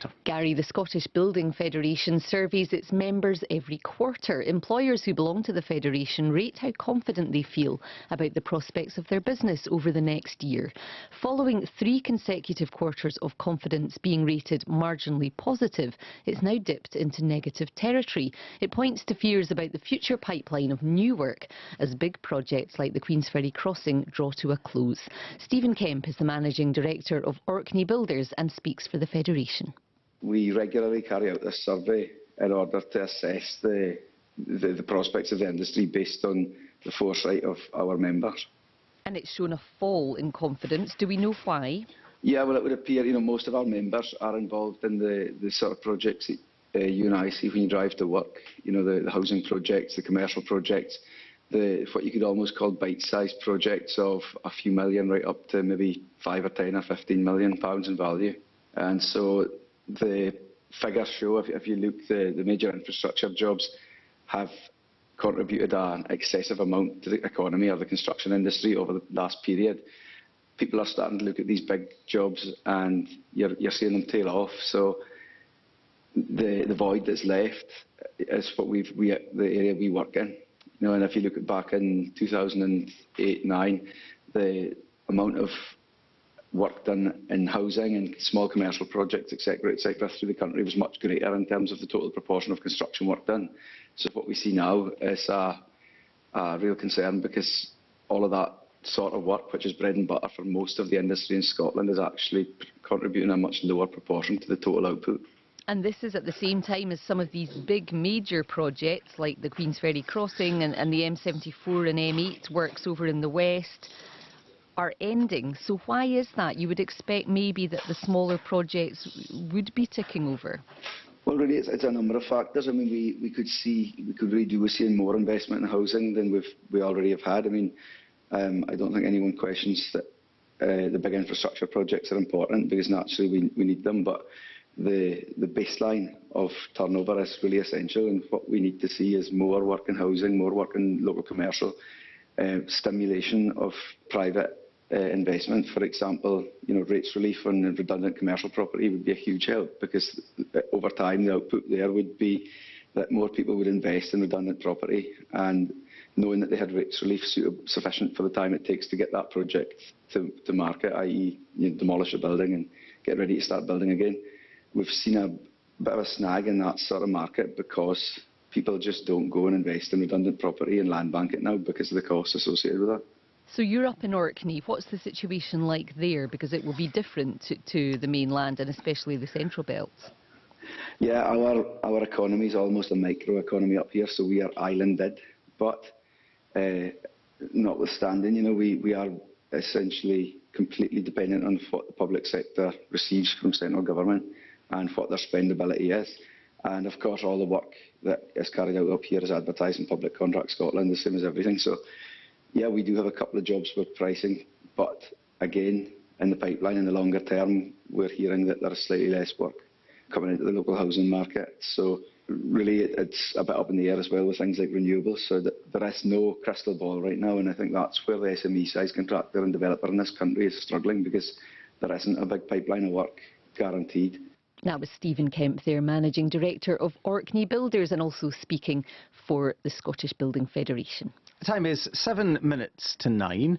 sector. Gary, the Scottish Building Federation surveys its members every quarter. Employers who belong to the Federation rate how confident they feel about the prospects of their business over the next year. Following 3 consecutive quarters of confidence being rated marginally positive, it's now dipped into negative territory. It points to fears about the future pipeline of new work as big projects like the Queensferry Crossing draw to a close. Stephen Kemp is the Managing Director of Orkney Builders and speaks for the Federation. We regularly carry out this survey in order to assess the prospects of the industry based on the foresight of our members. And it's shown a fall in confidence. Do we know why? Yeah, well, it would appear, most of our members are involved in the sort of projects that you and I see when you drive to work. The housing projects, the commercial projects, what you could almost call bite-sized projects of a few million right up to maybe 5 or 10 or 15 million pounds in value. And so the figures show, if you look, the major infrastructure jobs have contributed an excessive amount to the economy or the construction industry over the last period. People are starting to look at these big jobs and you're seeing them tail off. So the void that's left is the area we work in. And if you look back in 2008-9, the amount of work done in housing and small commercial projects, etc., through the country was much greater in terms of the total proportion of construction work done. So what we see now is a real concern, because all of that sort of work, which is bread and butter for most of the industry in Scotland, is actually contributing a much lower proportion to the total output. And this is at the same time as some of these big major projects like the Queensferry Crossing and the M74 and M8 works over in the west are ending. So why is that? You would expect maybe that the smaller projects would be ticking over. Well, really, it's a number of factors. I mean, we could really do with seeing more investment in housing than we already have had. I mean, I don't think anyone questions that the big infrastructure projects are important, because naturally we need them. But the baseline of turnover is really essential, and what we need to see is more work in housing, more work in local commercial, stimulation of private investment. For example, rates relief on redundant commercial property would be a huge help, because over time the output there would be that more people would invest in redundant property, and knowing that they had rates relief sufficient for the time it takes to get that project to market, i.e. demolish a building and get ready to start building again. We've seen a bit of a snag in that sort of market because people just don't go and invest in redundant property and land bank it now because of the costs associated with that. So you're up in Orkney. What's the situation like there? Because it will be different to the mainland and especially the central belts. Yeah, our economy is almost a micro economy up here, so we are islanded. But notwithstanding, we are essentially completely dependent on what the public sector receives from central government and what their spendability is. And of course, all the work that is carried out up here is advertised in Public Contract Scotland, the same as everything. So yeah, we do have a couple of jobs with pricing, but again, in the pipeline, in the longer term, we're hearing that there is slightly less work coming into the local housing market. So really, it's a bit up in the air as well with things like renewables. So there is no crystal ball right now, and I think that's where the SME-sized contractor and developer in this country is struggling, because there isn't a big pipeline of work guaranteed. That was Stephen Kemp there, Managing Director of Orkney Builders and also speaking for the Scottish Building Federation. The time is 7 minutes to 9.